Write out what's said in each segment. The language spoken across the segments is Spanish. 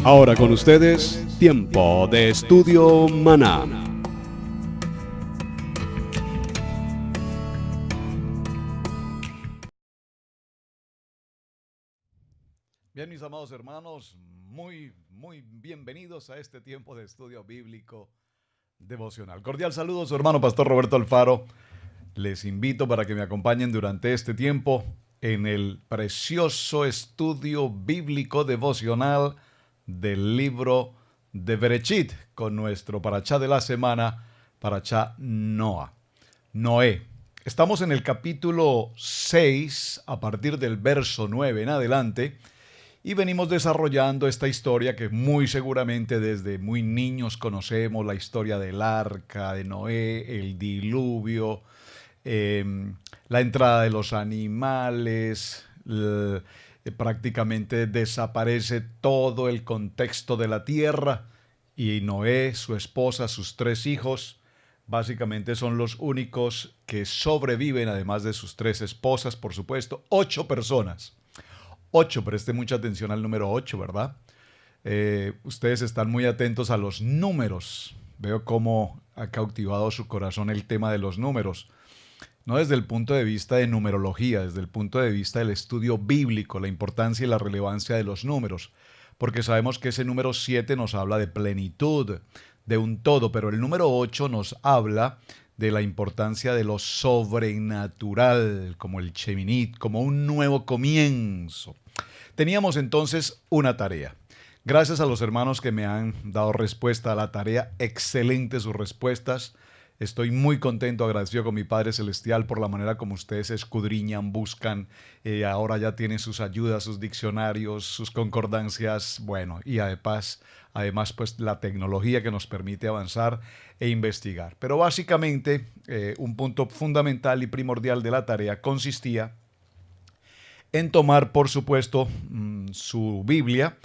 Ahora con ustedes, Tiempo de Estudio Maná. Bien, mis amados hermanos, muy bienvenidos a este tiempo de estudio bíblico devocional. Cordial saludo, su hermano Pastor Roberto Alfaro. Les invito para que me acompañen durante este tiempo en el precioso estudio bíblico devocional del libro de Berechit, con nuestro parashá de la semana, parashá Noé. Estamos en el capítulo 6, a partir del verso 9 en adelante, y venimos desarrollando esta historia que muy seguramente desde muy niños conocemos, la historia del arca, de Noé, el diluvio, la entrada de los animales. Prácticamente desaparece todo el contexto de la tierra y Noé, su esposa, sus 3 hijos, básicamente son los únicos que sobreviven, además de sus 3 esposas, por supuesto, 8 personas. 8, preste mucha atención al número 8, ¿verdad? Ustedes están muy atentos a los números. Veo cómo ha cautivado su corazón el tema de los números. No desde el punto de vista de numerología, desde el punto de vista del estudio bíblico, la importancia y la relevancia de los números. Porque sabemos que ese número 7 nos habla de plenitud, de un todo, pero el número 8 nos habla de la importancia de lo sobrenatural, como el Sheminit, como un nuevo comienzo. Teníamos entonces una tarea. Gracias a los hermanos que me han dado respuesta a la tarea, excelentes sus respuestas. Estoy muy contento, agradecido con mi Padre Celestial por la manera como ustedes escudriñan, buscan, ahora ya tienen sus ayudas, sus diccionarios, sus concordancias, bueno, y además pues la tecnología que nos permite avanzar e investigar. Pero básicamente un punto fundamental y primordial de la tarea consistía en tomar, por supuesto, su Biblia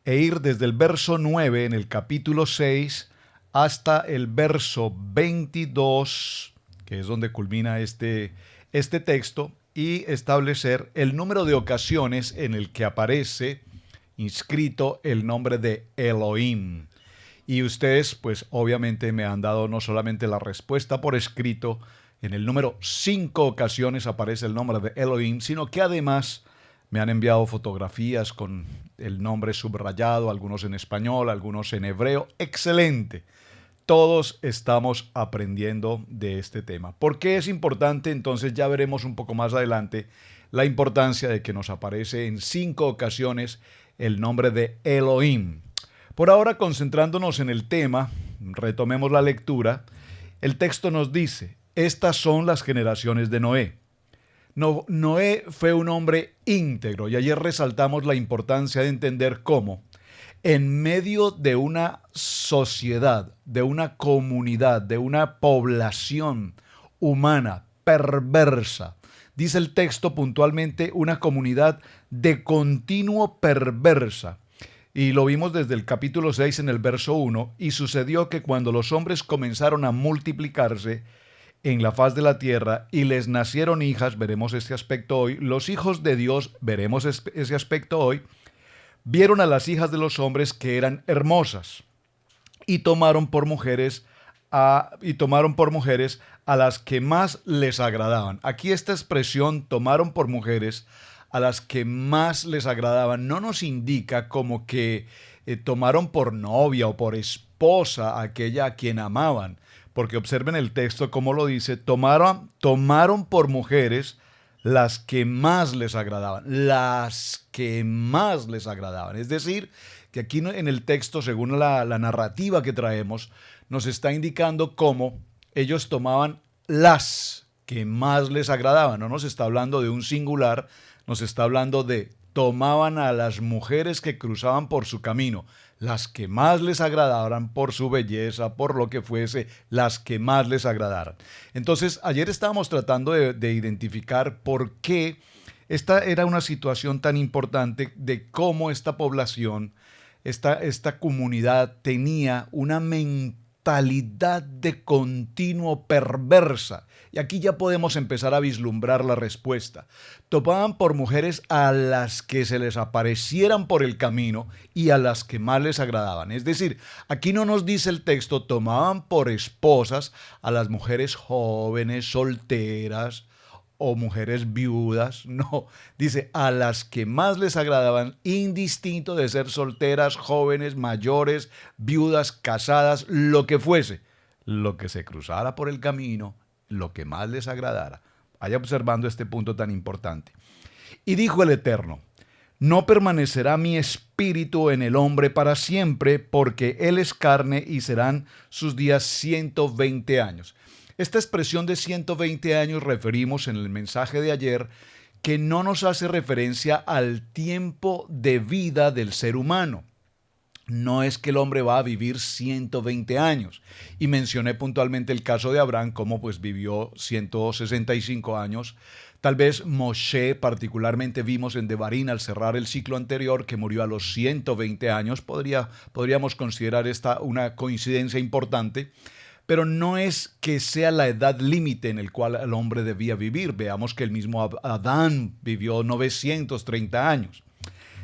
e ir desde el verso 9 en el capítulo 6 hasta el verso 22, que es donde culmina este texto, y establecer el número de ocasiones en el que aparece inscrito el nombre de Elohim. Y ustedes, pues obviamente me han dado no solamente la respuesta por escrito, en el número 5 ocasiones aparece el nombre de Elohim, sino que además me han enviado fotografías con el nombre subrayado, algunos en español, algunos en hebreo. ¡Excelente! Todos estamos aprendiendo de este tema. ¿Por qué es importante? Entonces ya veremos un poco más adelante la importancia de que nos aparece en 5 ocasiones el nombre de Elohim. Por ahora, concentrándonos en el tema, retomemos la lectura. El texto nos dice: estas son las generaciones de Noé. Noé fue un hombre íntegro, y ayer resaltamos la importancia de entender cómo en medio de una sociedad, de una comunidad, de una población humana perversa, dice el texto puntualmente, una comunidad de continuo perversa. Y lo vimos desde el capítulo 6 en el verso 1, y sucedió que cuando los hombres comenzaron a multiplicarse en la faz de la tierra y les nacieron hijas, veremos este aspecto hoy, los hijos de Dios, veremos ese aspecto hoy, vieron a las hijas de los hombres que eran hermosas y tomaron por mujeres a las que más les agradaban. Aquí esta expresión, tomaron por mujeres a las que más les agradaban, no nos indica como que tomaron por novia o por esposa a aquella a quien amaban, porque observen el texto como lo dice, tomaron por mujeres las que más les agradaban, las que más les agradaban. Es decir, que aquí en el texto, según la narrativa que traemos, nos está indicando cómo ellos tomaban las que más les agradaban. No nos está hablando de un singular, nos está hablando de tomaban a las mujeres que cruzaban por su camino, las que más les agradaran por su belleza, por lo que fuese, las que más les agradaran. Entonces, ayer estábamos tratando de identificar por qué esta era una situación tan importante, de cómo esta población, esta comunidad tenía una mentalidad mentalidad de continuo perversa. Y aquí ya podemos empezar a vislumbrar la respuesta. Tomaban por mujeres a las que se les aparecieran por el camino y a las que más les agradaban. Es decir, aquí no nos dice el texto, tomaban por esposas a las mujeres jóvenes, solteras, o mujeres viudas, no, dice a las que más les agradaban, indistinto de ser solteras, jóvenes, mayores, viudas, casadas, lo que fuese, lo que se cruzara por el camino, lo que más les agradara. Vaya observando este punto tan importante. Y dijo el Eterno, no permanecerá mi espíritu en el hombre para siempre, porque él es carne y serán sus días 120 años. Esta expresión de 120 años referimos en el mensaje de ayer que no nos hace referencia al tiempo de vida del ser humano. No es que el hombre va a vivir 120 años. Y mencioné puntualmente el caso de Abraham, como pues vivió 165 años. Tal vez Moshe, particularmente vimos en Devarim al cerrar el ciclo anterior, que murió a los 120 años. Podríamos considerar esta una coincidencia importante. Pero no es que sea la edad límite en el cual el hombre debía vivir. Veamos que el mismo Adán vivió 930 años.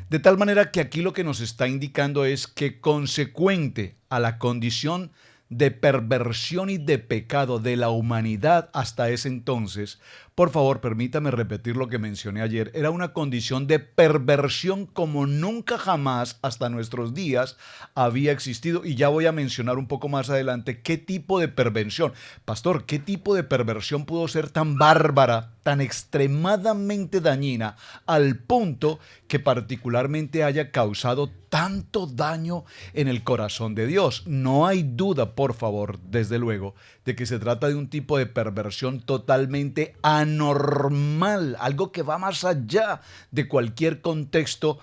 De tal manera que aquí lo que nos está indicando es que consecuente a la condición de perversión y de pecado de la humanidad hasta ese entonces, por favor, permítame repetir lo que mencioné ayer, era una condición de perversión como nunca jamás hasta nuestros días había existido. Y ya voy a mencionar un poco más adelante qué tipo de perversión. Pastor, ¿qué tipo de perversión pudo ser tan bárbara, tan extremadamente dañina, al punto que particularmente haya causado tanto daño en el corazón de Dios? No hay duda, por favor, desde luego, de que se trata de un tipo de perversión totalmente anormal, algo que va más allá de cualquier contexto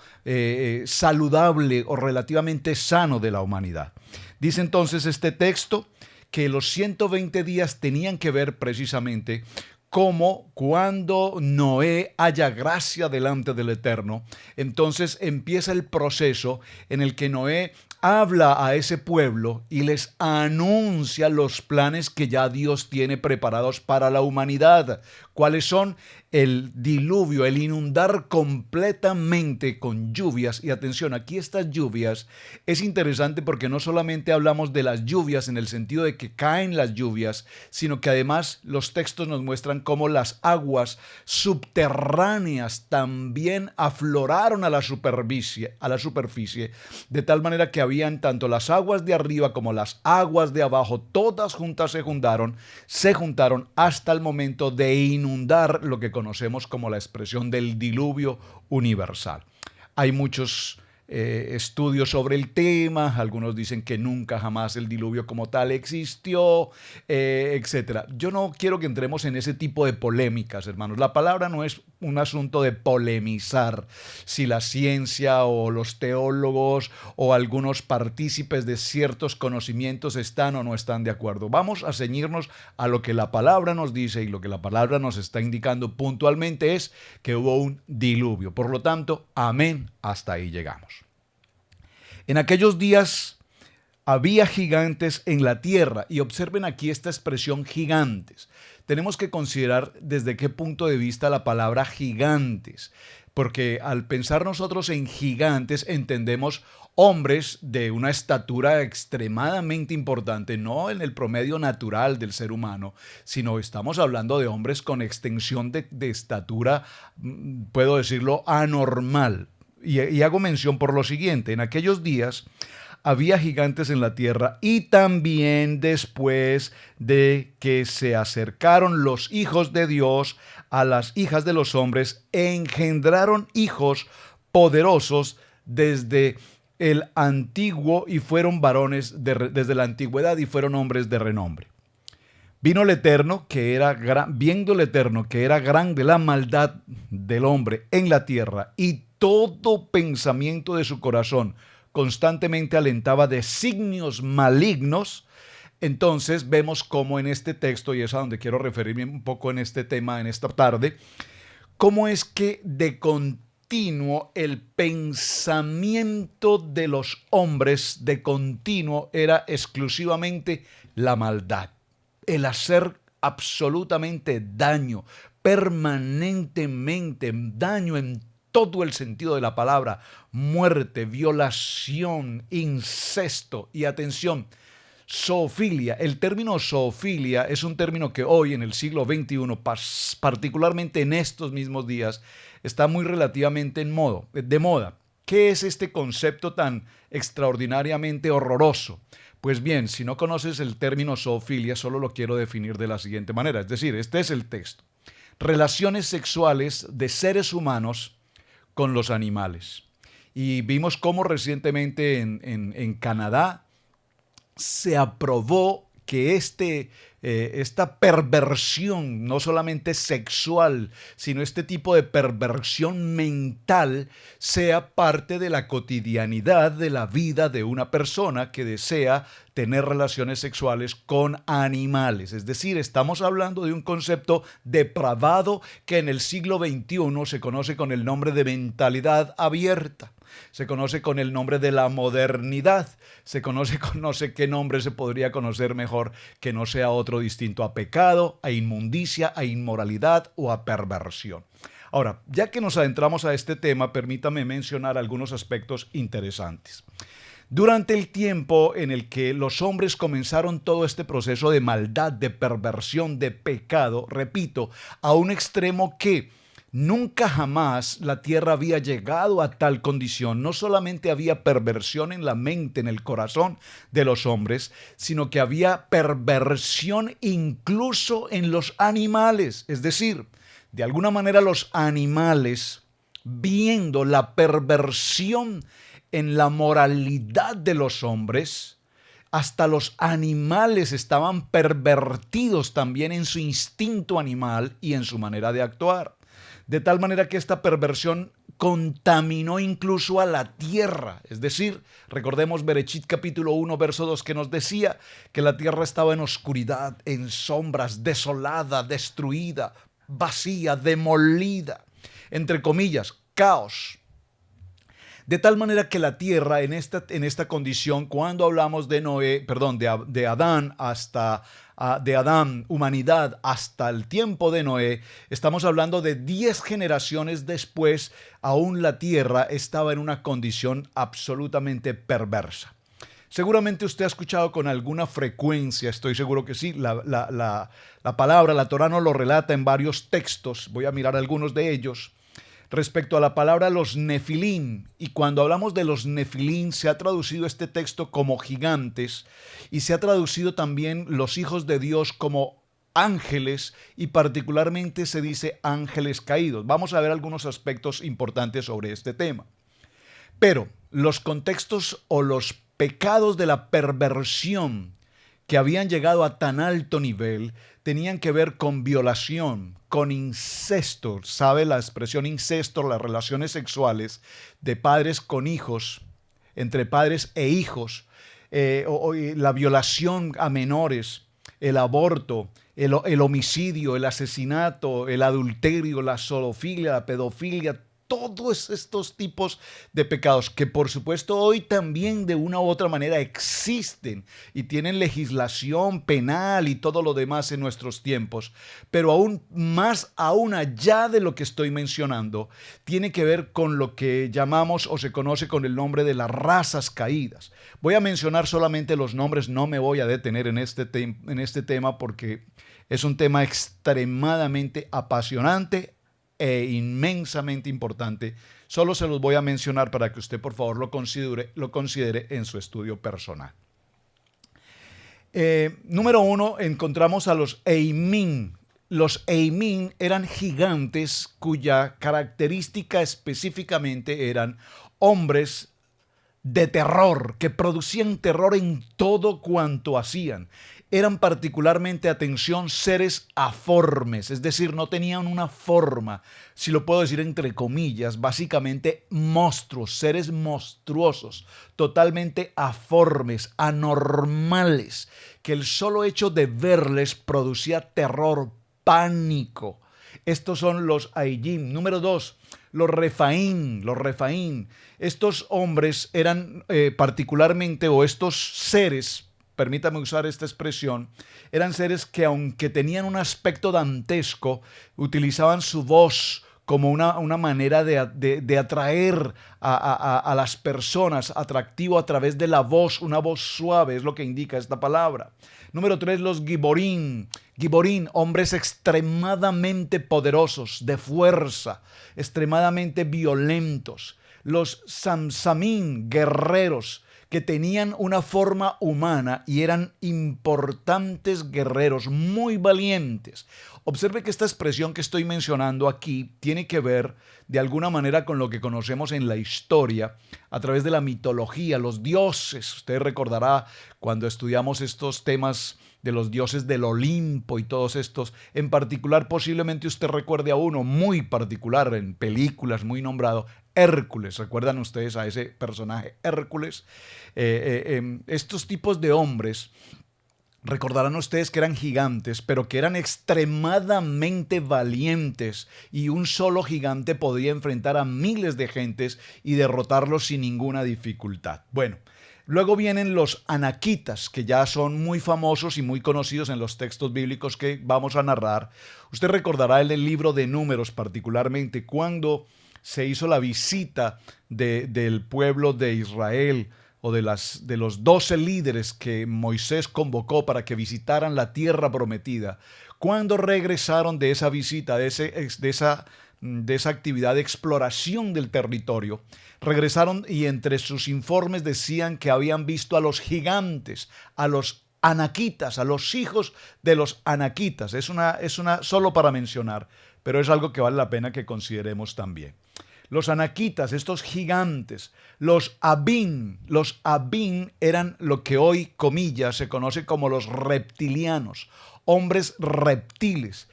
saludable o relativamente sano de la humanidad. Dice entonces este texto que los 120 días tenían que ver precisamente como cuando Noé haya gracia delante del Eterno, entonces empieza el proceso en el que Noé habla a ese pueblo y les anuncia los planes que ya Dios tiene preparados para la humanidad. ¿Cuáles son? El diluvio, el inundar completamente con lluvias. Y atención, aquí estas lluvias es interesante porque no solamente hablamos de las lluvias en el sentido de que caen las lluvias, sino que además los textos nos muestran cómo las aguas subterráneas también afloraron a la superficie, de tal manera que habían tanto las aguas de arriba como las aguas de abajo, todas juntas se juntaron hasta el momento de inundar lo que conocemos como la expresión del diluvio universal. Hay muchos estudios sobre el tema, algunos dicen que nunca jamás el diluvio como tal existió, etc. Yo no quiero que entremos en ese tipo de polémicas, hermanos. La palabra no es un asunto de polemizar si la ciencia o los teólogos o algunos partícipes de ciertos conocimientos están o no están de acuerdo. Vamos a ceñirnos a lo que la palabra nos dice, y lo que la palabra nos está indicando puntualmente es que hubo un diluvio. Por lo tanto, amén, hasta ahí llegamos. En aquellos días había gigantes en la tierra, y observen aquí esta expresión gigantes. Tenemos que considerar desde qué punto de vista la palabra gigantes, porque al pensar nosotros en gigantes entendemos hombres de una estatura extremadamente importante, no en el promedio natural del ser humano, sino estamos hablando de hombres con extensión de estatura, puedo decirlo, anormal. Y hago mención por lo siguiente: en aquellos días había gigantes en la tierra, y también después de que se acercaron los hijos de Dios a las hijas de los hombres, engendraron hijos poderosos desde el antiguo y fueron varones desde la antigüedad y fueron hombres de renombre. Viendo el Eterno que era grande la maldad del hombre en la tierra, y todo pensamiento de su corazón constantemente alentaba designios malignos. Entonces vemos cómo en este texto, y es a donde quiero referirme un poco en este tema en esta tarde, cómo es que de continuo continuo, el pensamiento de los hombres de continuo era exclusivamente la maldad, el hacer absolutamente daño, permanentemente daño en todo el sentido de la palabra, muerte, violación, incesto y atención. Zoofilia. El término zoofilia es un término que hoy en el siglo XXI, particularmente en estos mismos días, está muy relativamente de moda. ¿Qué es este concepto tan extraordinariamente horroroso? Pues bien, si no conoces el término zoofilia, solo lo quiero definir de la siguiente manera. Es decir, este es el texto. Relaciones sexuales de seres humanos con los animales. Y vimos cómo recientemente en Canadá se aprobó que esta perversión, no solamente sexual, sino este tipo de perversión mental, sea parte de la cotidianidad de la vida de una persona que desea tener relaciones sexuales con animales. Es decir, estamos hablando de un concepto depravado que en el siglo XXI se conoce con el nombre de mentalidad abierta. Se conoce con el nombre de la modernidad, se conoce con no sé qué nombre se podría conocer mejor que no sea otro distinto a pecado, a inmundicia, a inmoralidad o a perversión. Ahora, ya que nos adentramos a este tema, permítame mencionar algunos aspectos interesantes. Durante el tiempo en el que los hombres comenzaron todo este proceso de maldad, de perversión, de pecado, repito, a un extremo que nunca jamás la tierra había llegado a tal condición. No solamente había perversión en la mente, en el corazón de los hombres, sino que había perversión incluso en los animales. Es decir, de alguna manera los animales, viendo la perversión en la moralidad de los hombres, hasta los animales estaban pervertidos también en su instinto animal y en su manera de actuar. De tal manera que esta perversión contaminó incluso a la tierra. Es decir, recordemos Berechit capítulo 1, verso 2, que nos decía que la tierra estaba en oscuridad, en sombras, desolada, destruida, vacía, demolida. Entre comillas, caos. De tal manera que la tierra en esta condición, cuando hablamos de de Adán, humanidad, hasta el tiempo de Noé, estamos hablando de 10 generaciones después, aún la tierra estaba en una condición absolutamente perversa. Seguramente usted ha escuchado con alguna frecuencia, estoy seguro que sí, la palabra, la Torá nos lo relata en varios textos, voy a mirar algunos de ellos, respecto a la palabra los nefilín. Y cuando hablamos de los nefilín, se ha traducido este texto como gigantes y se ha traducido también los hijos de Dios como ángeles y particularmente se dice ángeles caídos. Vamos a ver algunos aspectos importantes sobre este tema. Pero los contextos o los pecados de la perversión que habían llegado a tan alto nivel tenían que ver con violación, con incesto. ¿Sabe la expresión incesto? Las relaciones sexuales de padres con hijos, entre padres e hijos, la violación a menores, el aborto, el homicidio, el asesinato, el adulterio, la zoofilia, la pedofilia, todos estos tipos de pecados que por supuesto hoy también de una u otra manera existen y tienen legislación penal y todo lo demás en nuestros tiempos, pero aún allá de lo que estoy mencionando, tiene que ver con lo que llamamos o se conoce con el nombre de las razas caídas. Voy a mencionar solamente los nombres, no me voy a detener en este tema porque es un tema extremadamente apasionante e inmensamente importante. Solo se los voy a mencionar para que usted por favor lo considere en su estudio personal. Número 1, encontramos a los Eimín. Los Eimín eran gigantes cuya característica específicamente eran hombres de terror, que producían terror en todo cuanto hacían. Eran particularmente, atención, seres aformes, es decir, no tenían una forma, si lo puedo decir entre comillas, básicamente monstruos, seres monstruosos, totalmente aformes, anormales, que el solo hecho de verles producía terror, pánico. Estos son los Ayim. Número 2, Los Refaín. Estos hombres eran particularmente, o estos seres, permítame usar esta expresión, eran seres que aunque tenían un aspecto dantesco, utilizaban su voz como una manera de atraer a las personas, atractivo a través de la voz, una voz suave, es lo que indica esta palabra. Número 3, los Giborín. Giborín, hombres extremadamente poderosos, de fuerza, extremadamente violentos. Los Samsamín, guerreros, que tenían una forma humana y eran importantes guerreros, muy valientes. Observe que esta expresión que estoy mencionando aquí tiene que ver de alguna manera con lo que conocemos en la historia a través de la mitología, los dioses. Usted recordará cuando estudiamos estos temas de los dioses del Olimpo y todos estos. En particular, posiblemente usted recuerde a uno muy particular en películas, muy nombrado, Hércules. ¿Recuerdan ustedes a ese personaje Hércules? Estos tipos de hombres, recordarán ustedes que eran gigantes, pero que eran extremadamente valientes y un solo gigante podía enfrentar a miles de gentes y derrotarlos sin ninguna dificultad. Bueno, luego vienen los anaquitas, que ya son muy famosos y muy conocidos en los textos bíblicos que vamos a narrar. Usted recordará en el libro de Números particularmente cuando se hizo la visita del pueblo de Israel o de los 12 líderes que Moisés convocó para que visitaran la tierra prometida. Cuando regresaron de esa visita, de esa actividad de exploración del territorio, regresaron y entre sus informes decían que habían visto a los gigantes, a los anaquitas, a los hijos de los anaquitas. Es una solo para mencionar, pero es algo que vale la pena que consideremos también. Los anaquitas, estos gigantes, los abín eran lo que hoy, comillas, se conoce como los reptilianos, hombres reptilianos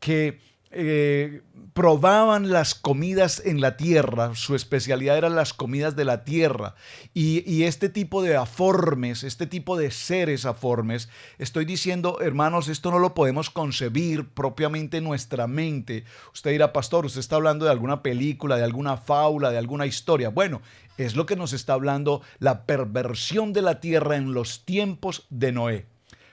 que probaban las comidas en la tierra. Su especialidad eran las comidas de la tierra y este tipo de aformes, este tipo de seres aformes, estoy diciendo, hermanos, esto no lo podemos concebir propiamente en nuestra mente. Usted dirá, pastor, usted está hablando de alguna película, de alguna fábula, de alguna historia. Bueno, es lo que nos está hablando la perversión de la tierra en los tiempos de Noé.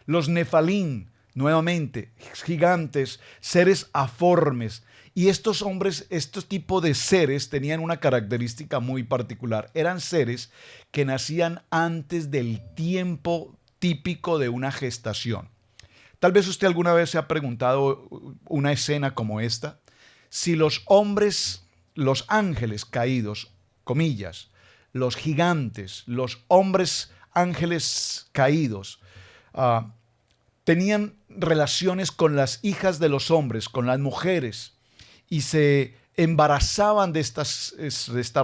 Los nefalín, nuevamente, gigantes, seres aformes. Y estos hombres, estos tipos de seres tenían una característica muy particular. Eran seres que nacían antes del tiempo típico de una gestación. Tal vez usted alguna vez se ha preguntado una escena como esta. Si los hombres, los ángeles caídos, comillas, los gigantes, los hombres ángeles caídos, tenían relaciones con las hijas de los hombres, con las mujeres, y se embarazaban de estas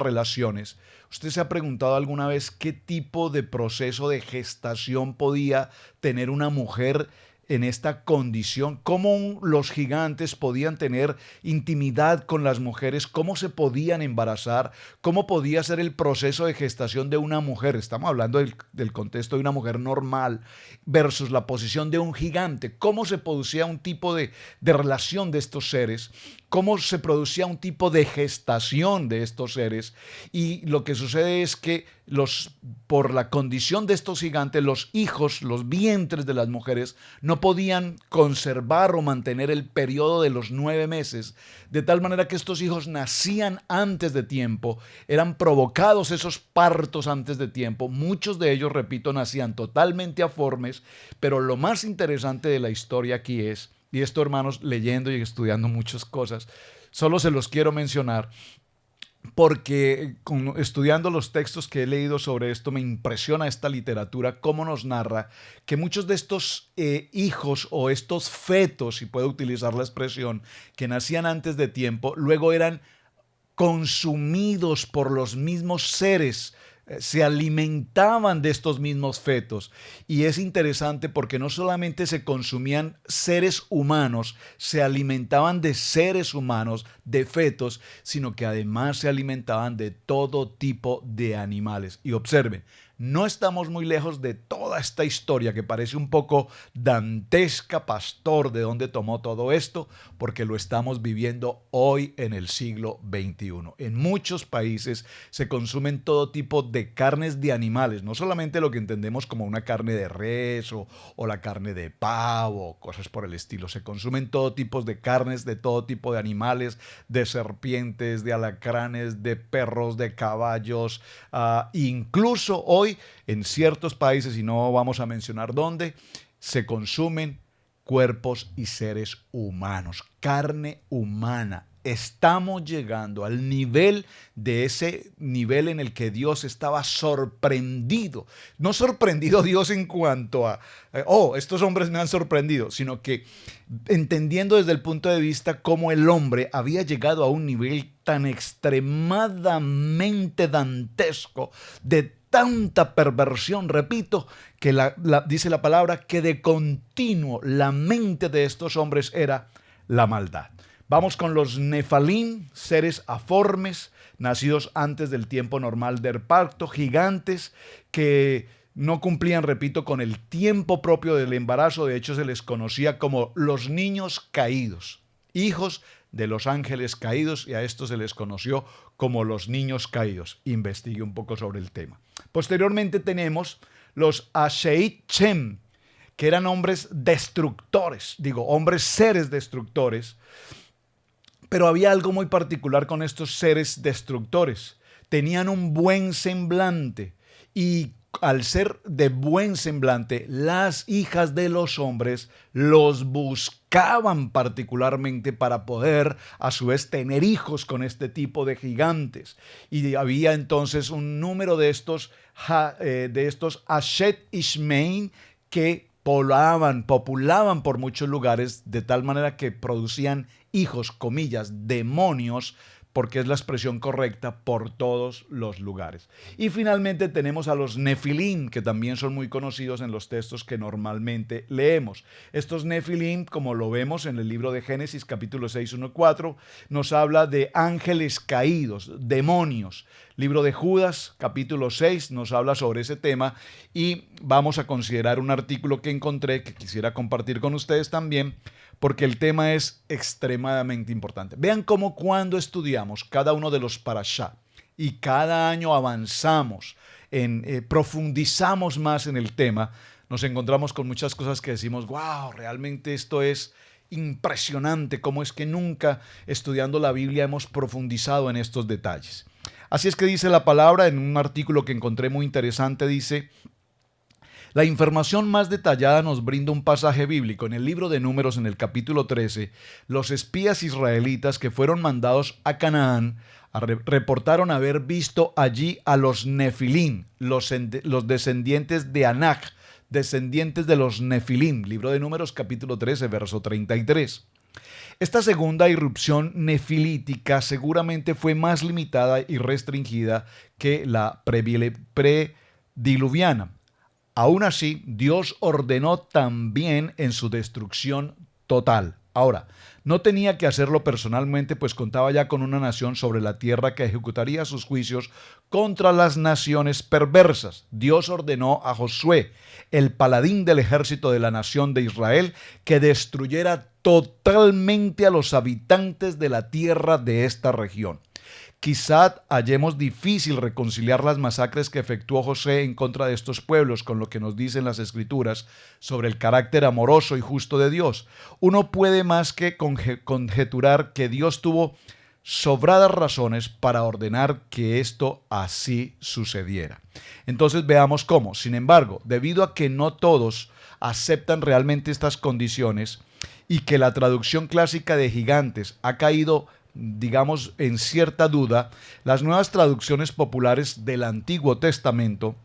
relaciones. ¿Usted se ha preguntado alguna vez qué tipo de proceso de gestación podía tener una mujer en esta condición? ¿Cómo los gigantes podían tener intimidad con las mujeres? ¿Cómo se podían embarazar? ¿Cómo podía ser el proceso de gestación de una mujer? Estamos hablando del contexto de una mujer normal versus la posición de un gigante. ¿Cómo se producía un tipo de relación de estos seres? ¿Cómo se producía un tipo de gestación de estos seres? Y lo que sucede es que por la condición de estos gigantes, los hijos, los vientres de las mujeres, no podían conservar o mantener el periodo de los 9 meses, de tal manera que estos hijos nacían antes de tiempo, eran provocados esos partos antes de tiempo. Muchos de ellos, repito, nacían totalmente aformes, pero lo más interesante de la historia aquí es, y esto, hermanos, leyendo y estudiando muchas cosas, solo se los quiero mencionar porque estudiando los textos que he leído sobre esto me impresiona esta literatura, cómo nos narra que muchos de estos hijos o estos fetos, si puedo utilizar la expresión, que nacían antes de tiempo, luego eran consumidos por los mismos seres se alimentaban de estos mismos fetos. Y es interesante porque no solamente se consumían seres humanos, se alimentaban de seres humanos, de fetos, sino que además se alimentaban de todo tipo de animales. Y observen, no estamos muy lejos de toda esta historia que parece un poco dantesca, pastor, de dónde tomó todo esto, porque lo estamos viviendo hoy en el siglo XXI. En muchos países se consumen todo tipo de carnes de animales, no solamente lo que entendemos como una carne de res o la carne de pavo, cosas por el estilo. Se consumen todo tipo de carnes de todo tipo de animales, de serpientes, de alacranes, de perros, de caballos, incluso hoy en ciertos países, y no vamos a mencionar dónde, se consumen cuerpos y seres humanos, carne humana. Estamos llegando al nivel de ese nivel en el que Dios estaba sorprendido. No sorprendido Dios en cuanto a, estos hombres me han sorprendido, sino que entendiendo desde el punto de vista cómo el hombre había llegado a un nivel tan extremadamente dantesco, de tanta perversión, repito, que dice la palabra que de continuo la mente de estos hombres era la maldad. Vamos con los Nefalim, seres aformes, nacidos antes del tiempo normal del parto, gigantes que no cumplían, repito, con el tiempo propio del embarazo. De hecho, se les conocía como los niños caídos, hijos de los ángeles caídos, y a estos se les conoció como los niños caídos. Investigué un poco sobre el tema. Posteriormente tenemos los Asheit Shem, que eran hombres destructores, hombres seres destructores. Pero había algo muy particular con estos seres destructores. Tenían un buen semblante y al ser de buen semblante, las hijas de los hombres los buscaban particularmente para poder a su vez tener hijos con este tipo de gigantes. Y había entonces un número de estos Ashet Ishmein que populaban por muchos lugares, de tal manera que producían hijos, comillas, demonios, porque es la expresión correcta, por todos los lugares. Y finalmente tenemos a los Nefilim, que también son muy conocidos en los textos que normalmente leemos. Estos Nefilim, como lo vemos en el libro de Génesis, capítulo 6, 1-4, nos habla de ángeles caídos, demonios. Libro de Judas, capítulo 6, nos habla sobre ese tema, y vamos a considerar un artículo que encontré que quisiera compartir con ustedes también, porque el tema es extremadamente importante. Vean cómo cuando estudiamos cada uno de los parashá y cada año avanzamos, profundizamos más en el tema, nos encontramos con muchas cosas que decimos, wow, realmente esto es impresionante, cómo es que nunca estudiando la Biblia hemos profundizado en estos detalles. Así es que dice la palabra en un artículo que encontré muy interesante, dice: la información más detallada nos brinda un pasaje bíblico en el libro de Números, en el capítulo 13. Los espías israelitas que fueron mandados a Canaán reportaron haber visto allí a los Nefilim, los descendientes de Anak, descendientes de los Nefilim. Libro de Números, capítulo 13, verso 33. Esta segunda irrupción nefilítica seguramente fue más limitada y restringida que la prediluviana. Aún así, Dios ordenó también en su destrucción total. Ahora, no tenía que hacerlo personalmente, pues contaba ya con una nación sobre la tierra que ejecutaría sus juicios contra las naciones perversas. Dios ordenó a Josué, el paladín del ejército de la nación de Israel, que destruyera totalmente a los habitantes de la tierra de esta región. Quizá hallemos difícil reconciliar las masacres que efectuó José en contra de estos pueblos con lo que nos dicen las Escrituras sobre el carácter amoroso y justo de Dios. Uno puede más que conjeturar que Dios tuvo sobradas razones para ordenar que esto así sucediera. Entonces veamos cómo. Sin embargo, debido a que no todos aceptan realmente estas condiciones y que la traducción clásica de gigantes ha caído, digamos, en cierta duda, las nuevas traducciones populares del Antiguo Testamento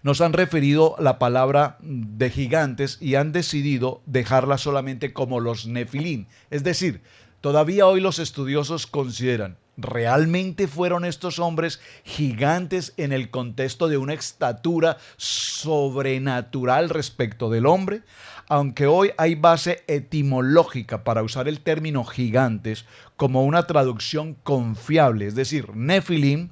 nos han referido la palabra de gigantes y han decidido dejarla solamente como los Nefilim. Es decir, Todavía hoy los estudiosos consideran, ¿realmente fueron estos hombres gigantes en el contexto de una estatura sobrenatural respecto del hombre? Aunque hoy hay base etimológica para usar el término gigantes como una traducción confiable, es decir, Nefilim,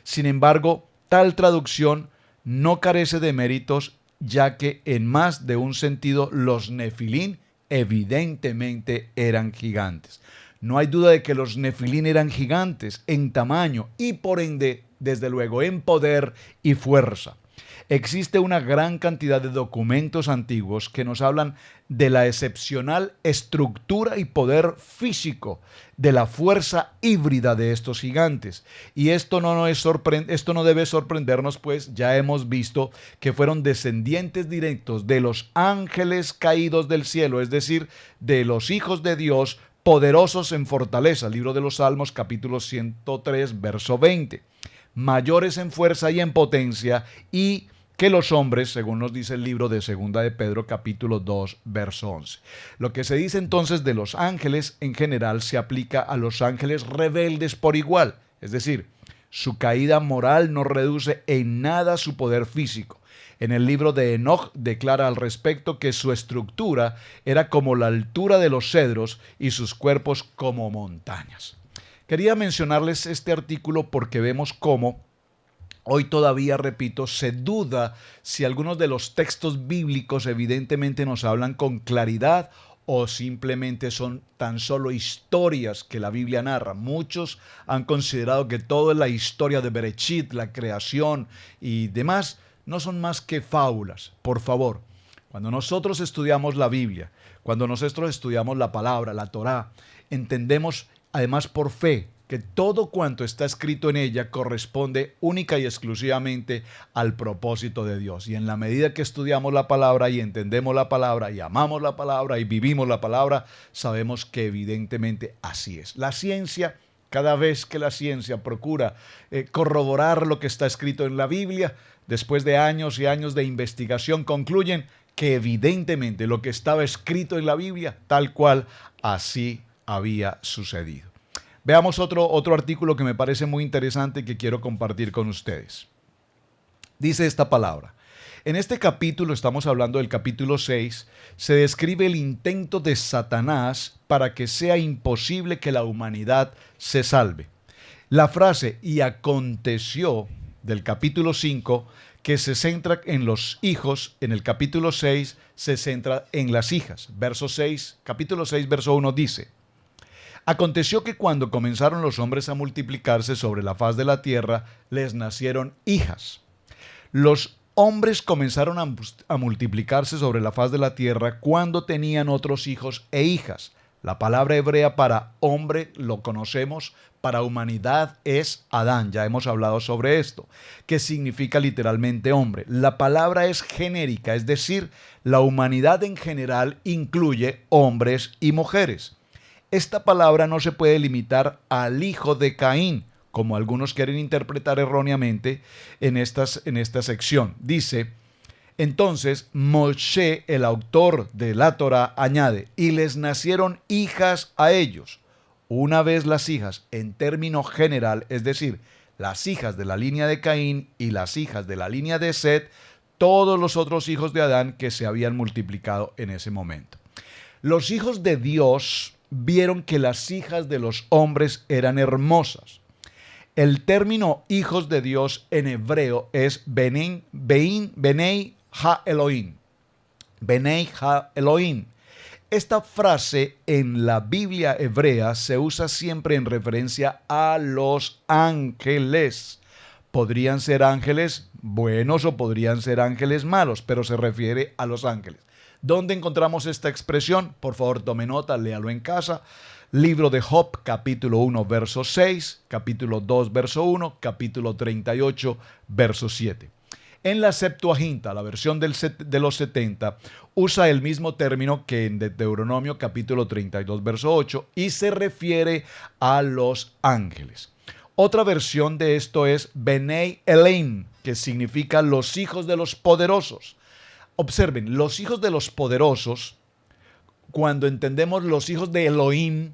sin embargo, tal traducción no carece de méritos, ya que en más de un sentido los Nefilim evidentemente eran gigantes. No hay duda de que los Nefilim eran gigantes en tamaño y por ende, desde luego, en poder y fuerza. Existe una gran cantidad de documentos antiguos que nos hablan de la excepcional estructura y poder físico, de la fuerza híbrida de estos gigantes. Y esto no debe sorprendernos, pues ya hemos visto que fueron descendientes directos de los ángeles caídos del cielo, es decir, de los hijos de Dios poderosos en fortaleza. Libro de los Salmos, capítulo 103, verso 20. Mayores en fuerza y en potencia y que los hombres, según nos dice el libro de Segunda de Pedro, capítulo 2, verso 11. Lo que se dice entonces de los ángeles en general se aplica a los ángeles rebeldes por igual, es decir, su caída moral no reduce en nada su poder físico. En el libro de Enoch declara al respecto que su estructura era como la altura de los cedros y sus cuerpos como montañas. Quería mencionarles este artículo porque vemos cómo hoy todavía, repito, se duda si algunos de los textos bíblicos evidentemente nos hablan con claridad o simplemente son tan solo historias que la Biblia narra. Muchos han considerado que todo es la historia de Bereshit, la creación y demás, no son más que fábulas. Por favor, cuando nosotros estudiamos la Biblia, cuando nosotros estudiamos la palabra, la Torá, entendemos además por fe que todo cuanto está escrito en ella corresponde única y exclusivamente al propósito de Dios. Y en la medida que estudiamos la palabra y entendemos la palabra y amamos la palabra y vivimos la palabra, sabemos que evidentemente así es. La ciencia, cada vez que la ciencia procura corroborar lo que está escrito en la Biblia, después de años y años de investigación, concluyen que evidentemente lo que estaba escrito en la Biblia, tal cual así había sucedido. Veamos otro artículo que me parece muy interesante y que quiero compartir con ustedes. Dice esta palabra. En este capítulo, estamos hablando del capítulo 6, se describe el intento de Satanás para que sea imposible que la humanidad se salve. La frase "y aconteció" del capítulo 5, que se centra en los hijos, en el capítulo 6 se centra en las hijas. Capítulo 6, verso 1 dice: Aconteció que cuando comenzaron los hombres a multiplicarse sobre la faz de la tierra, les nacieron hijas. Los hombres comenzaron a multiplicarse sobre la faz de la tierra cuando tenían otros hijos e hijas. La palabra hebrea para hombre, lo conocemos, para humanidad es Adán. Ya hemos hablado sobre esto, que significa literalmente hombre. La palabra es genérica, es decir, la humanidad en general incluye hombres y mujeres. Esta palabra no se puede limitar al hijo de Caín, como algunos quieren interpretar erróneamente en esta sección. Dice, entonces Moshe, el autor de la Torá, añade, y les nacieron hijas a ellos. Una vez las hijas, en término general, es decir, las hijas de la línea de Caín y las hijas de la línea de Set, todos los otros hijos de Adán que se habían multiplicado en ese momento. Los hijos de Dios vieron que las hijas de los hombres eran hermosas. El término hijos de Dios en hebreo es Benei ha-Elohim. Benei ha-Elohim. Esta frase en la Biblia hebrea se usa siempre en referencia a los ángeles. Podrían ser ángeles buenos o podrían ser ángeles malos, pero se refiere a los ángeles. ¿Dónde encontramos esta expresión? Por favor, tome nota, léalo en casa. Libro de Job, capítulo 1, verso 6, capítulo 2, verso 1, capítulo 38, verso 7. En la Septuaginta, la versión de los 70, usa el mismo término que en Deuteronomio, capítulo 32, verso 8, y se refiere a los ángeles. Otra versión de esto es Benei Elohim, que significa los hijos de los poderosos. Observen, los hijos de los poderosos, cuando entendemos los hijos de Elohim,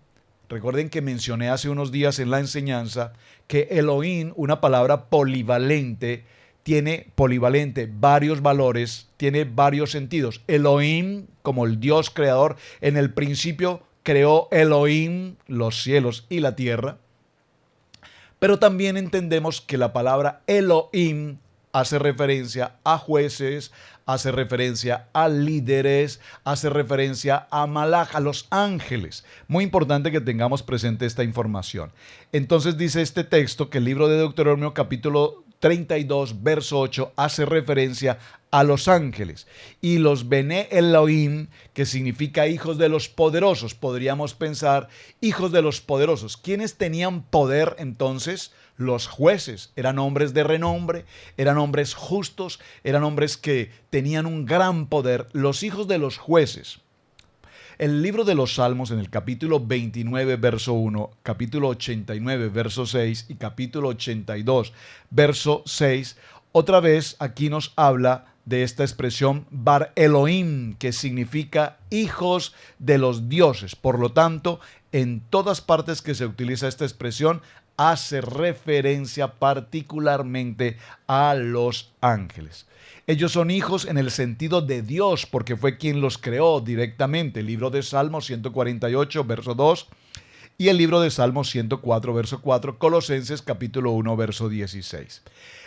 Recuerden que mencioné hace unos días en la enseñanza que Elohim, una palabra polivalente, tiene varios valores, tiene varios sentidos. Elohim, como el Dios creador, en el principio creó Elohim los cielos y la tierra. Pero también entendemos que la palabra Elohim hace referencia a jueces, hace referencia a líderes, hace referencia a Malach, a los ángeles. Muy importante que tengamos presente esta información. Entonces dice este texto que el libro de Deuteronomio capítulo 32, verso 8, hace referencia a los ángeles. Y los Bene Elohim, que significa hijos de los poderosos, podríamos pensar, hijos de los poderosos. ¿Quiénes tenían poder entonces? Los jueces. Eran hombres de renombre, eran hombres justos, eran hombres que tenían un gran poder. Los hijos de los jueces. El libro de los Salmos en el capítulo 29, verso 1, capítulo 89, verso 6 y capítulo 82, verso 6, otra vez aquí nos habla de esta expresión Bar Elohim, que significa hijos de los dioses. Por lo tanto, en todas partes que se utiliza esta expresión, hace referencia particularmente a los ángeles. Ellos son hijos en el sentido de Dios, porque fue quien los creó directamente. El libro de Salmos 148, verso 2, y el libro de Salmos 104, verso 4, Colosenses capítulo 1, verso 16.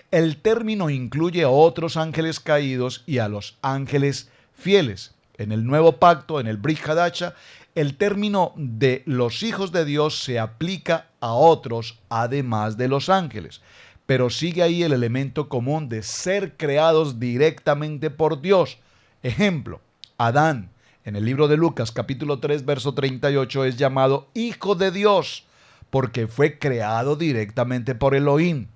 El término incluye a otros ángeles caídos y a los ángeles fieles. En el nuevo pacto, en el Brit Hadasha, el término de los hijos de Dios se aplica a otros además de los ángeles. Pero sigue ahí el elemento común de ser creados directamente por Dios. Ejemplo, Adán, en el libro de Lucas, capítulo 3, verso 38, es llamado hijo de Dios, porque fue creado directamente por Elohim.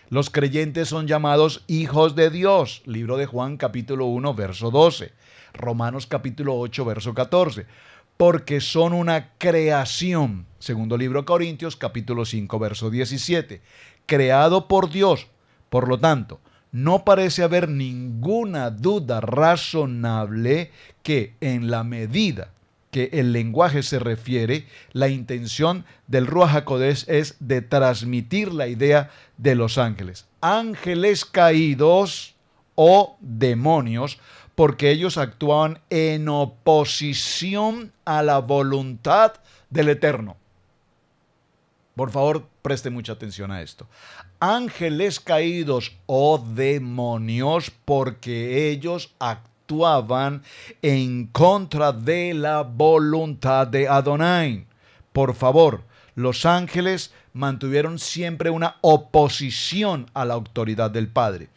Los creyentes son llamados hijos de Dios. Libro de Juan, capítulo 1, verso 12. Romanos, capítulo 8, verso 14. Porque son una creación. Segundo libro de Corintios, capítulo 5, verso 17. Creado por Dios. Por lo tanto, no parece haber ninguna duda razonable que en la medida que el lenguaje se refiere, la intención del Ruach HaKodesh es de transmitir la idea de los ángeles. Ángeles caídos o demonios, porque ellos actuaban en oposición a la voluntad del Eterno. Por favor, preste mucha atención a esto. Ángeles caídos o demonios, porque ellos actuaban en contra de la voluntad de Adonai. Por favor, los ángeles mantuvieron siempre una oposición a la autoridad del Padre.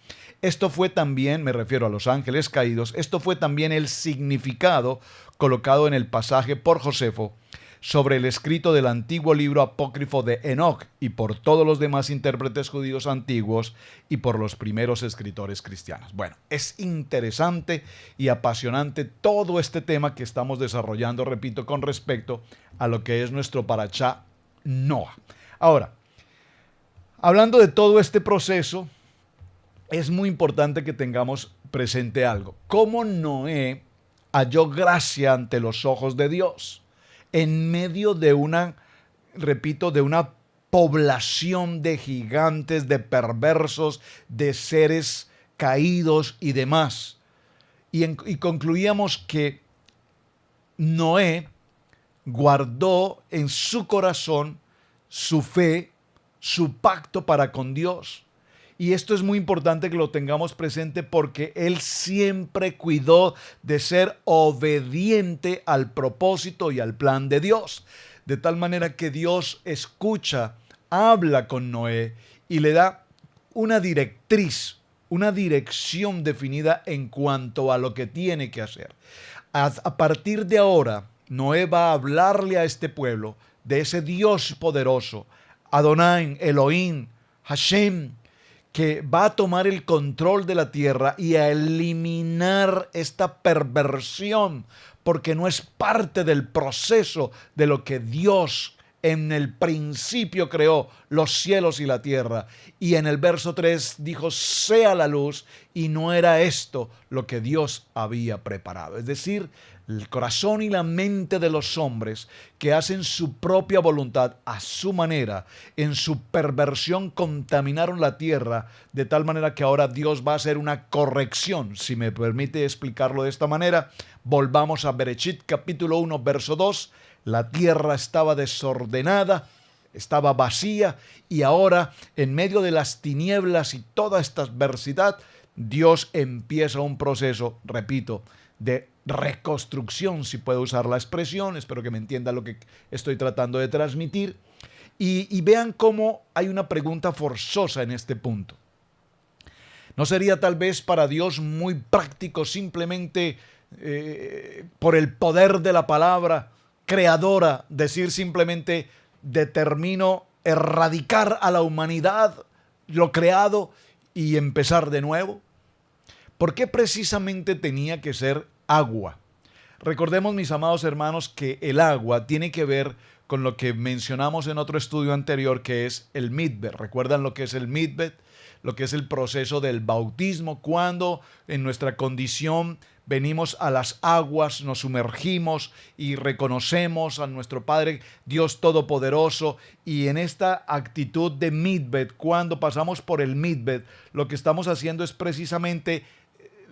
Esto fue también, me refiero a los ángeles caídos, esto fue también el significado colocado en el pasaje por Josefo sobre el escrito del antiguo libro apócrifo de Enoch y por todos los demás intérpretes judíos antiguos y por los primeros escritores cristianos. Bueno, es interesante y apasionante todo este tema que estamos desarrollando, repito, con respecto a lo que es nuestro parashá Noah. Ahora, hablando de todo este proceso, es muy importante que tengamos presente algo. ¿Cómo Noé halló gracia ante los ojos de Dios? En medio de una, repito, de una población de gigantes, de perversos, de seres caídos y demás. Y concluíamos que Noé guardó en su corazón su fe, su pacto para con Dios. Y esto es muy importante que lo tengamos presente porque él siempre cuidó de ser obediente al propósito y al plan de Dios. De tal manera que Dios escucha, habla con Noé y le da una directriz, una dirección definida en cuanto a lo que tiene que hacer. A partir de ahora, Noé va a hablarle a este pueblo de ese Dios poderoso, Adonai, Elohim, Hashem, que va a tomar el control de la tierra y a eliminar esta perversión, porque no es parte del proceso de lo que Dios en el principio creó los cielos y la tierra. Y en el verso 3 dijo, sea la luz, y no era esto lo que Dios había preparado. Es decir, el corazón y la mente de los hombres que hacen su propia voluntad a su manera, en su perversión contaminaron la tierra, de tal manera que ahora Dios va a hacer una corrección. Si me permite explicarlo de esta manera, volvamos a Bereshit capítulo 1 verso 2. La tierra estaba desordenada, estaba vacía, y ahora en medio de las tinieblas y toda esta adversidad, Dios empieza un proceso, repito, de reconstrucción, si puedo usar la expresión. Espero que me entienda lo que estoy tratando de transmitir. Y vean cómo hay una pregunta forzosa en este punto. ¿No sería tal vez para Dios muy práctico simplemente por el poder de la palabra creadora decir simplemente determino erradicar a la humanidad, lo creado, y empezar de nuevo? ¿Por qué precisamente tenía que ser agua? Recordemos, mis amados hermanos, que el agua tiene que ver con lo que mencionamos en otro estudio anterior, que es el mikveh. ¿Recuerdan lo que es el mikveh? Lo que es el proceso del bautismo, cuando en nuestra condición venimos a las aguas, nos sumergimos y reconocemos a nuestro Padre Dios Todopoderoso. Y en esta actitud de mikveh, cuando pasamos por el mikveh, lo que estamos haciendo es precisamente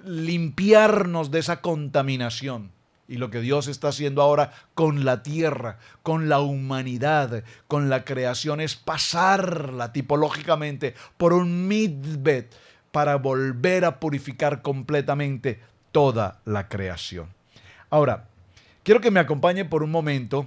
limpiarnos de esa contaminación. Y lo que Dios está haciendo ahora con la tierra, con la humanidad, con la creación, es pasarla tipológicamente por un mikveh para volver a purificar completamente toda la creación. Ahora, quiero que me acompañe por un momento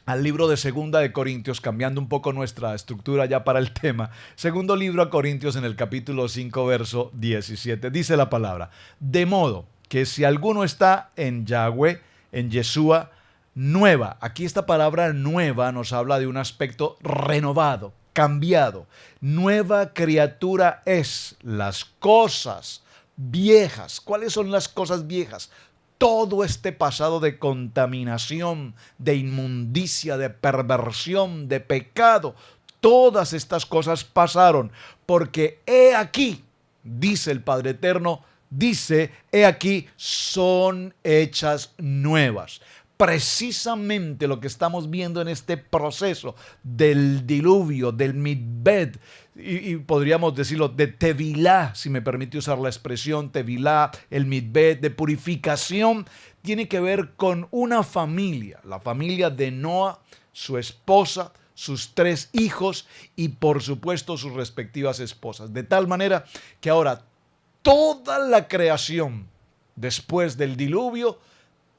al libro de Segunda de Corintios, cambiando un poco nuestra estructura ya para el tema. Segundo libro a Corintios, en el capítulo 5, verso 17. Dice la palabra: de modo que si alguno está en Yahweh, en Yeshua, nueva. Aquí esta palabra nueva nos habla de un aspecto renovado, cambiado. Nueva criatura es. Las cosas viejas. ¿Cuáles son las cosas viejas? Todo este pasado de contaminación, de inmundicia, de perversión, de pecado. Todas estas cosas pasaron, porque he aquí, dice el Padre Eterno, dice, he aquí, son hechas nuevas. Precisamente lo que estamos viendo en este proceso del diluvio, del mikveh, y podríamos decirlo de Tevilá, si me permite usar la expresión Tevilá, el mikveh de purificación, tiene que ver con una familia, la familia de Noa, su esposa, sus 3 hijos y por supuesto sus respectivas esposas. De tal manera que ahora toda la creación, después del diluvio,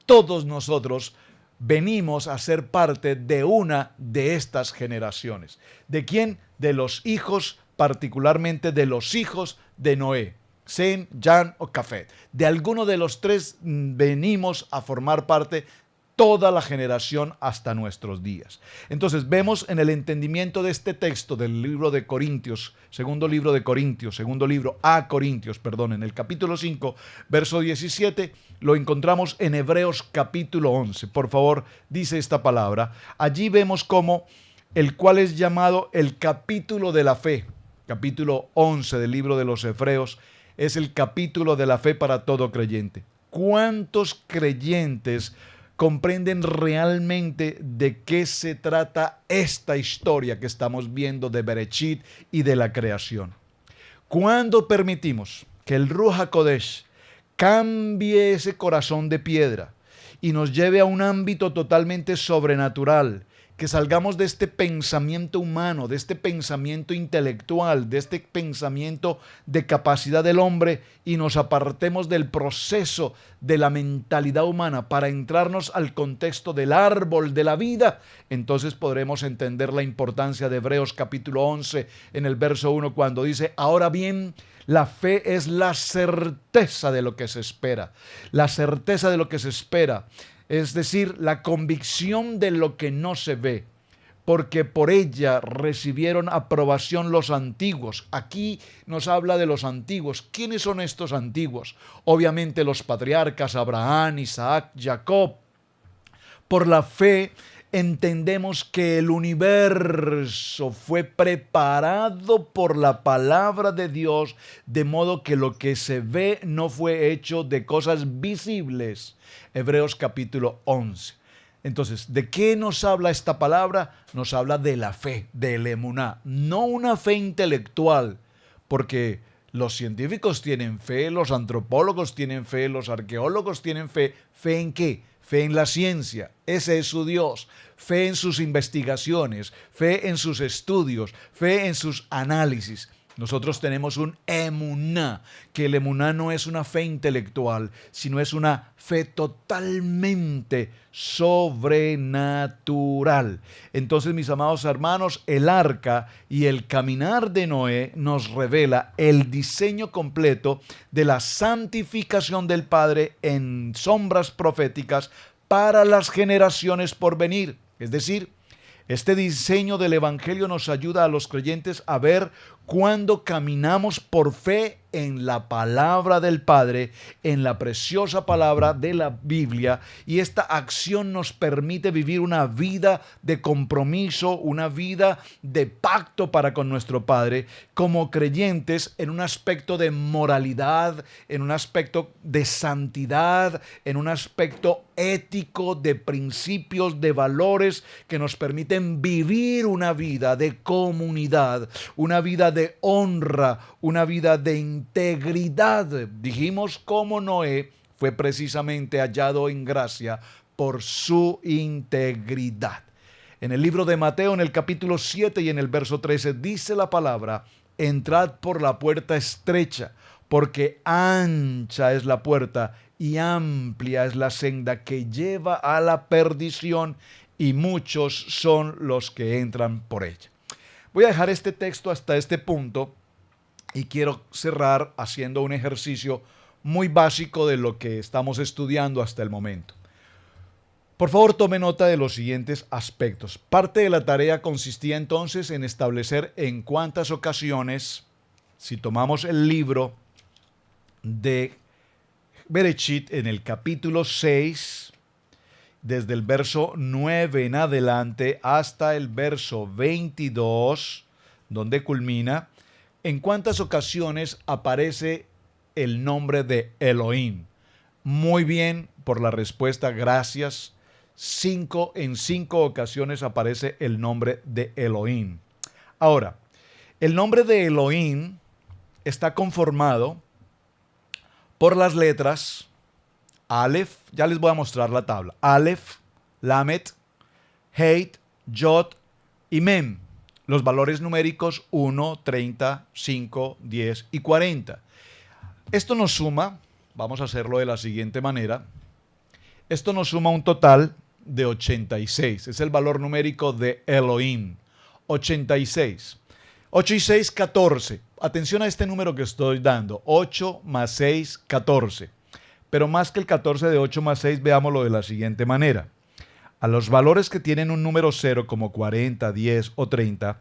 todos nosotros venimos a ser parte de una de estas generaciones. ¿De quién? De los hijos, particularmente de los hijos de Noé. Sem, Jan o Cafet. De alguno de los 3 venimos a formar parte toda la generación hasta nuestros días. Entonces vemos en el entendimiento de este texto del libro de Corintios, segundo libro a Corintios, en el capítulo 5, verso 17, lo encontramos en Hebreos capítulo 11. Por favor, dice esta palabra. Allí vemos cómo el cual es llamado el capítulo de la fe. Capítulo 11 del libro de los Hebreos es el capítulo de la fe para todo creyente. ¿Cuántos creyentes comprenden realmente de qué se trata esta historia que estamos viendo de Bereshit y de la creación? ¿Cuándo permitimos que el Ruach HaKodesh cambie ese corazón de piedra y nos lleve a un ámbito totalmente sobrenatural? Que salgamos de este pensamiento humano, de este pensamiento intelectual, de este pensamiento de capacidad del hombre y nos apartemos del proceso de la mentalidad humana para entrarnos al contexto del árbol de la vida. Entonces podremos entender la importancia de Hebreos capítulo 11 en el verso 1 cuando dice: ahora bien, la fe es la certeza de lo que se espera. La certeza de lo que se espera. Es decir, la convicción de lo que no se ve, porque por ella recibieron aprobación los antiguos. Aquí nos habla de los antiguos. ¿Quiénes son estos antiguos? Obviamente los patriarcas Abraham, Isaac, Jacob. Por la fe entendemos que el universo fue preparado por la palabra de Dios, de modo que lo que se ve no fue hecho de cosas visibles. Hebreos capítulo 11. Entonces, ¿de qué nos habla esta palabra? Nos habla de la fe, del emuná, no una fe intelectual, porque los científicos tienen fe, los antropólogos tienen fe, los arqueólogos tienen fe. ¿Fe en qué? Fe en la ciencia, ese es su Dios. Fe en sus investigaciones, fe en sus estudios, fe en sus análisis. Nosotros tenemos un emuná, que el emuná no es una fe intelectual, sino es una fe totalmente sobrenatural. Entonces, mis amados hermanos, el arca y el caminar de Noé nos revela el diseño completo de la santificación del Padre en sombras proféticas para las generaciones por venir. Es decir, este diseño del Evangelio nos ayuda a los creyentes a ver cuando caminamos por fe en la palabra del Padre, en la preciosa palabra de la Biblia, y esta acción nos permite vivir una vida de compromiso, una vida de pacto para con nuestro Padre, como creyentes en un aspecto de moralidad, en un aspecto de santidad, en un aspecto ético, de principios, de valores que nos permiten vivir una vida de comunidad, una vida de honra, una vida de integridad. Dijimos cómo Noé fue precisamente hallado en gracia por su integridad. En el libro de Mateo, en el capítulo 7 y en el verso 13, dice la palabra: entrad por la puerta estrecha, porque ancha es la puerta y amplia es la senda que lleva a la perdición, y muchos son los que entran por ella. Voy a dejar este texto hasta este punto y quiero cerrar haciendo un ejercicio muy básico de lo que estamos estudiando hasta el momento. Por favor, tome nota de los siguientes aspectos. Parte de la tarea consistía entonces en establecer en cuántas ocasiones, si tomamos el libro de Bereshit en el capítulo 6, desde el verso 9 en adelante hasta el verso 22, donde culmina, en cuántas ocasiones aparece el nombre de Elohim. Muy bien por la respuesta, gracias. En 5 ocasiones aparece el nombre de Elohim. Ahora, el nombre de Elohim está conformado por las letras Aleph, ya les voy a mostrar la tabla, Aleph, Lamet, Heit, Yod y Mem. Los valores numéricos 1, 30, 5, 10 y 40. Esto nos suma, vamos a hacerlo de la siguiente manera, esto nos suma un total de 86. Es el valor numérico de Elohim, 86. 8 y 6, 14. Atención a este número que estoy dando. 8 más 6, 14. Pero más que el 14 de 8 más 6, veámoslo de la siguiente manera. A los valores que tienen un número 0 como 40, 10 o 30,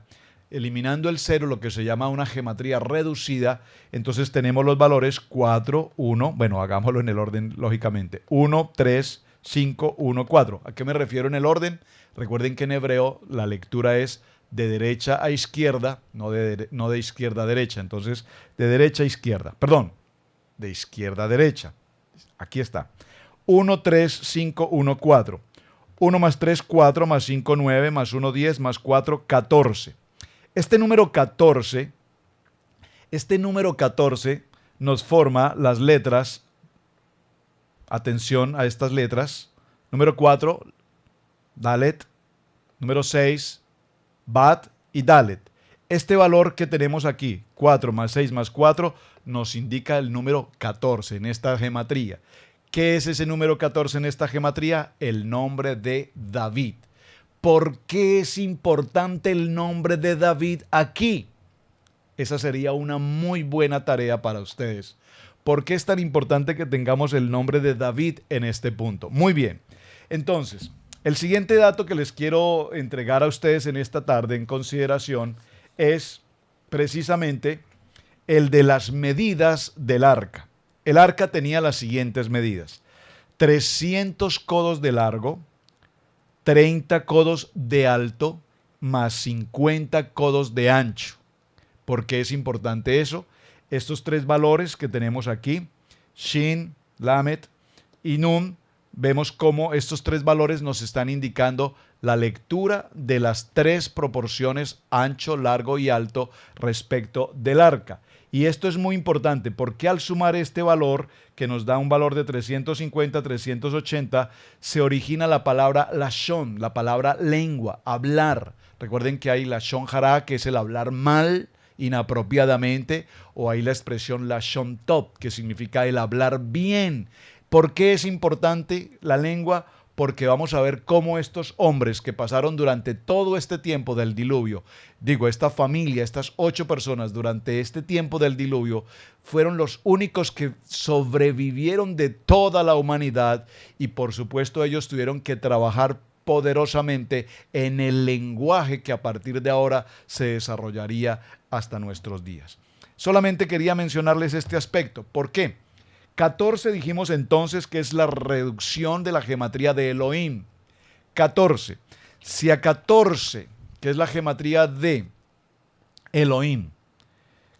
eliminando el 0, lo que se llama una gematría reducida, entonces tenemos los valores 4, 1, bueno, hagámoslo en el orden lógicamente, 1, 3, 5, 1, 4. ¿A qué me refiero en el orden? Recuerden que en hebreo la lectura es de derecha a izquierda, no de izquierda a derecha. Entonces, de derecha a izquierda. Perdón, de izquierda a derecha. Aquí está. 1, 3, 5, 1, 4. 1 más 3, 4, más 5, 9, más 1, 10, más 4, 14. Este número 14 nos forma las letras. Atención a estas letras. Número 4, Dalet. Número 6, Bat y Dalet. Este valor que tenemos aquí, 4 más 6 más 4, nos indica el número 14 en esta gematría. ¿Qué es ese número 14 en esta gematría? El nombre de David. ¿Por qué es importante el nombre de David aquí? Esa sería una muy buena tarea para ustedes. ¿Por qué es tan importante que tengamos el nombre de David en este punto? Muy bien. Entonces, el siguiente dato que les quiero entregar a ustedes en esta tarde en consideración es precisamente el de las medidas del arca. El arca tenía las siguientes medidas: 300 codos de largo, 30 codos de alto más 50 codos de ancho. ¿Por qué es importante eso? Estos tres valores que tenemos aquí, Shin, Lamet y Nun, vemos cómo estos tres valores nos están indicando la lectura de las tres proporciones ancho, largo y alto respecto del arca. Y esto es muy importante porque al sumar este valor, que nos da un valor de 350, 380, se origina la palabra lashon, la palabra lengua, hablar. Recuerden que hay lashon hara, que es el hablar mal, inapropiadamente, o hay la expresión lashon tov, que significa el hablar bien. ¿Por qué es importante la lengua? Porque vamos a ver cómo estos hombres que pasaron durante todo este tiempo del diluvio, esta familia, estas 8 personas durante este tiempo del diluvio, fueron los únicos que sobrevivieron de toda la humanidad y por supuesto ellos tuvieron que trabajar poderosamente en el lenguaje que a partir de ahora se desarrollaría hasta nuestros días. Solamente quería mencionarles este aspecto. ¿Por qué? 14 dijimos entonces que es la reducción de la gematría de Elohim. 14. Si a 14, que es la gematría de Elohim,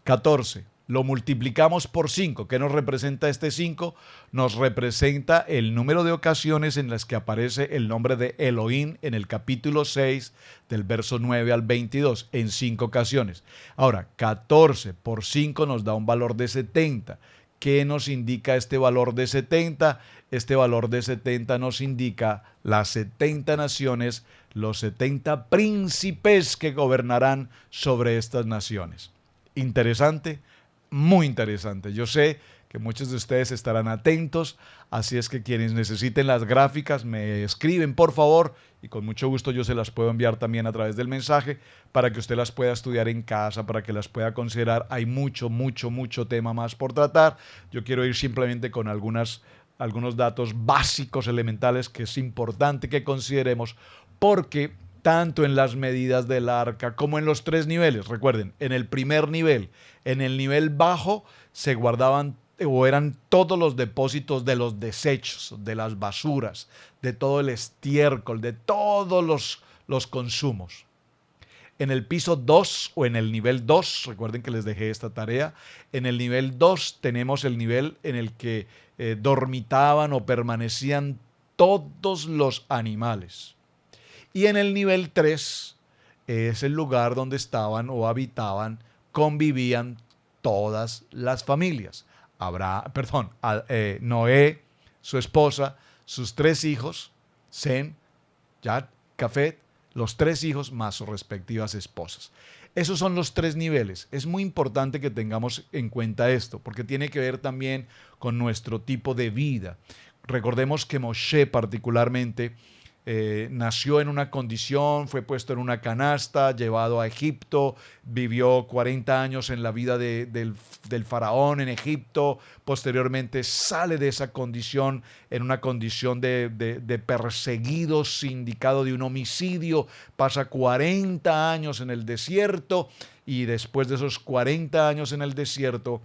14, lo multiplicamos por 5, ¿qué nos representa este 5? Nos representa el número de ocasiones en las que aparece el nombre de Elohim en el capítulo 6 del verso 9 al 22, en 5 ocasiones. Ahora, 14 por 5 nos da un valor de 70. ¿Qué nos indica este valor de 70? Este valor de 70 nos indica las 70 naciones, los 70 príncipes que gobernarán sobre estas naciones. Interesante, muy interesante. Yo sé que muchos de ustedes estarán atentos, así es que quienes necesiten las gráficas me escriben por favor y con mucho gusto yo se las puedo enviar también a través del mensaje para que usted las pueda estudiar en casa, para que las pueda considerar. Hay mucho tema más por tratar. Yo quiero ir simplemente con algunos datos básicos, elementales, que es importante que consideremos porque tanto en las medidas del arca como en los 3 niveles, recuerden, en el primer nivel, en el nivel bajo se guardaban o eran todos los depósitos de los desechos, de las basuras, de todo el estiércol, de todos los consumos. En el piso 2 o en el nivel 2, recuerden que les dejé esta tarea, en el nivel 2 tenemos el nivel en el que dormitaban o permanecían todos los animales. Y en el nivel 3 es el lugar donde estaban o habitaban, convivían todas las familias. Noé, su esposa, sus 3 hijos, Sem, Yat, Jafet, los 3 hijos más sus respectivas esposas. Esos son los 3 niveles. Es muy importante que tengamos en cuenta esto, porque tiene que ver también con nuestro tipo de vida. Recordemos que Moshe particularmente nació en una condición, fue puesto en una canasta, llevado a Egipto, vivió 40 años en la vida del faraón en Egipto, posteriormente sale de esa condición en una condición de perseguido, sindicado de un homicidio, pasa 40 años en el desierto y después de esos 40 años en el desierto,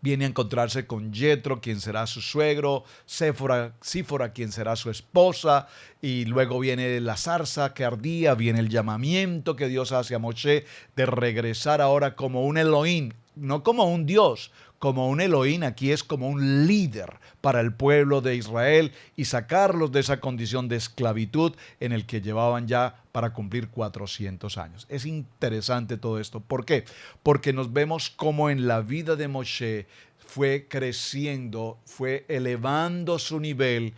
viene a encontrarse con Yetro, quien será su suegro, Sífora, quien será su esposa, y luego viene la zarza que ardía, viene el llamamiento que Dios hace a Moshe de regresar ahora como un Elohim, no como un Dios, como un Elohim. Aquí es como un líder para el pueblo de Israel y sacarlos de esa condición de esclavitud en el que llevaban ya para cumplir 400 años. Es interesante todo esto. ¿Por qué? Porque nos vemos como en la vida de Moshe fue creciendo, fue elevando su nivel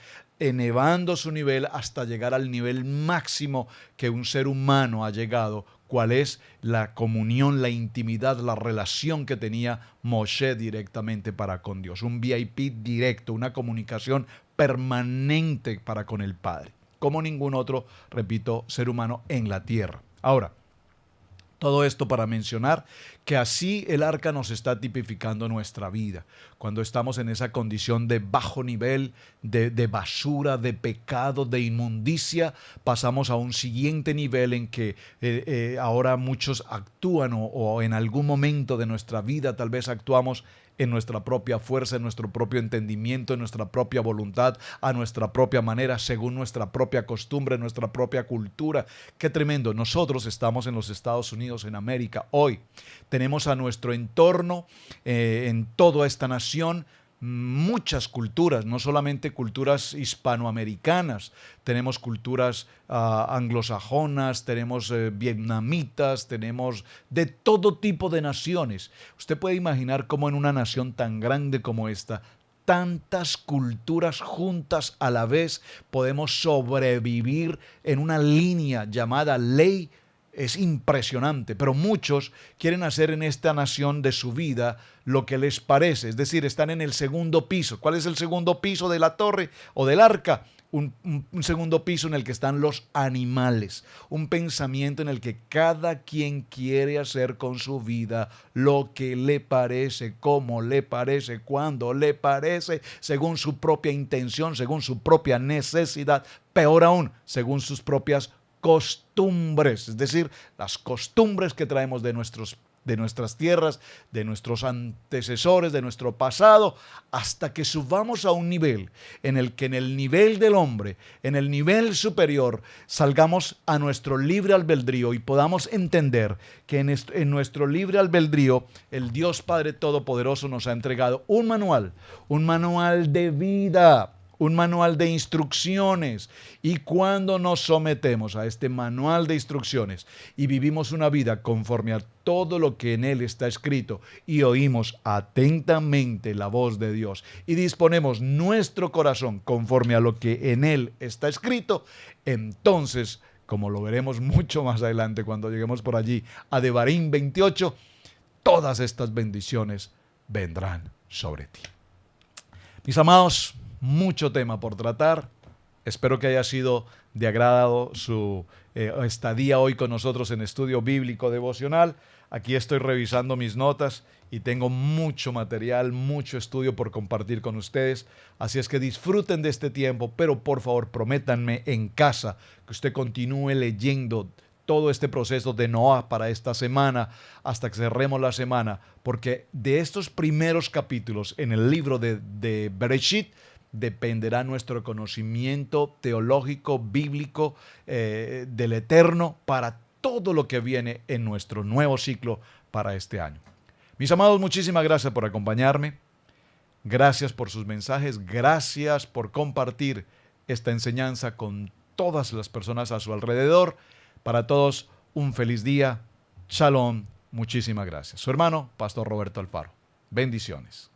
hasta llegar al nivel máximo que un ser humano ha llegado. ¿Cuál es la comunión, la intimidad, la relación que tenía Moshe directamente para con Dios? Un VIP directo, una comunicación permanente para con el Padre, como ningún otro, repito, ser humano en la tierra. Ahora, todo esto para mencionar que así el arca nos está tipificando nuestra vida. Cuando estamos en esa condición de bajo nivel, de basura, de pecado, de inmundicia, pasamos a un siguiente nivel en que ahora muchos actúan o en algún momento de nuestra vida tal vez actuamos en nuestra propia fuerza, en nuestro propio entendimiento, en nuestra propia voluntad, a nuestra propia manera, según nuestra propia costumbre, nuestra propia cultura. Qué tremendo. Nosotros estamos en los Estados Unidos, en América, hoy. Tenemos a nuestro entorno, en toda esta nación, muchas culturas, no solamente culturas hispanoamericanas, tenemos culturas anglosajonas, tenemos vietnamitas, tenemos de todo tipo de naciones. Usted puede imaginar cómo en una nación tan grande como esta, tantas culturas juntas a la vez podemos sobrevivir en una línea llamada ley. Es impresionante, pero muchos quieren hacer en esta nación de su vida lo que les parece, es decir, están en el segundo piso. ¿Cuál es el segundo piso de la torre o del arca? Un segundo piso en el que están los animales, un pensamiento en el que cada quien quiere hacer con su vida lo que le parece, cómo le parece, cuándo le parece, según su propia intención, según su propia necesidad, peor aún, según sus propias costumbres, es decir, las costumbres que traemos de nuestras tierras, de nuestros antecesores, de nuestro pasado, hasta que subamos a un nivel en el que en el nivel del hombre, en el nivel superior, salgamos a nuestro libre albedrío y podamos entender que en nuestro libre albedrío el Dios Padre Todopoderoso nos ha entregado un manual de vida, un manual de instrucciones, y cuando nos sometemos a este manual de instrucciones y vivimos una vida conforme a todo lo que en él está escrito y oímos atentamente la voz de Dios y disponemos nuestro corazón conforme a lo que en él está escrito, entonces, como lo veremos mucho más adelante cuando lleguemos por allí a Devarim 28, todas estas bendiciones vendrán sobre ti. Mis amados, mucho tema por tratar. Espero que haya sido de agrado su estadía hoy con nosotros en Estudio Bíblico Devocional. Aquí estoy revisando mis notas y tengo mucho material, mucho estudio por compartir con ustedes. Así es que disfruten de este tiempo, pero por favor prométanme en casa que usted continúe leyendo todo este proceso de Noah para esta semana, hasta que cerremos la semana, porque de estos primeros capítulos en el libro de Bereshit dependerá nuestro conocimiento teológico, bíblico, del Eterno para todo lo que viene en nuestro nuevo ciclo para este año. Mis amados, muchísimas gracias por acompañarme. Gracias por sus mensajes. Gracias por compartir esta enseñanza con todas las personas a su alrededor. Para todos, un feliz día. Shalom. Muchísimas gracias. Su hermano, Pastor Roberto Alfaro. Bendiciones.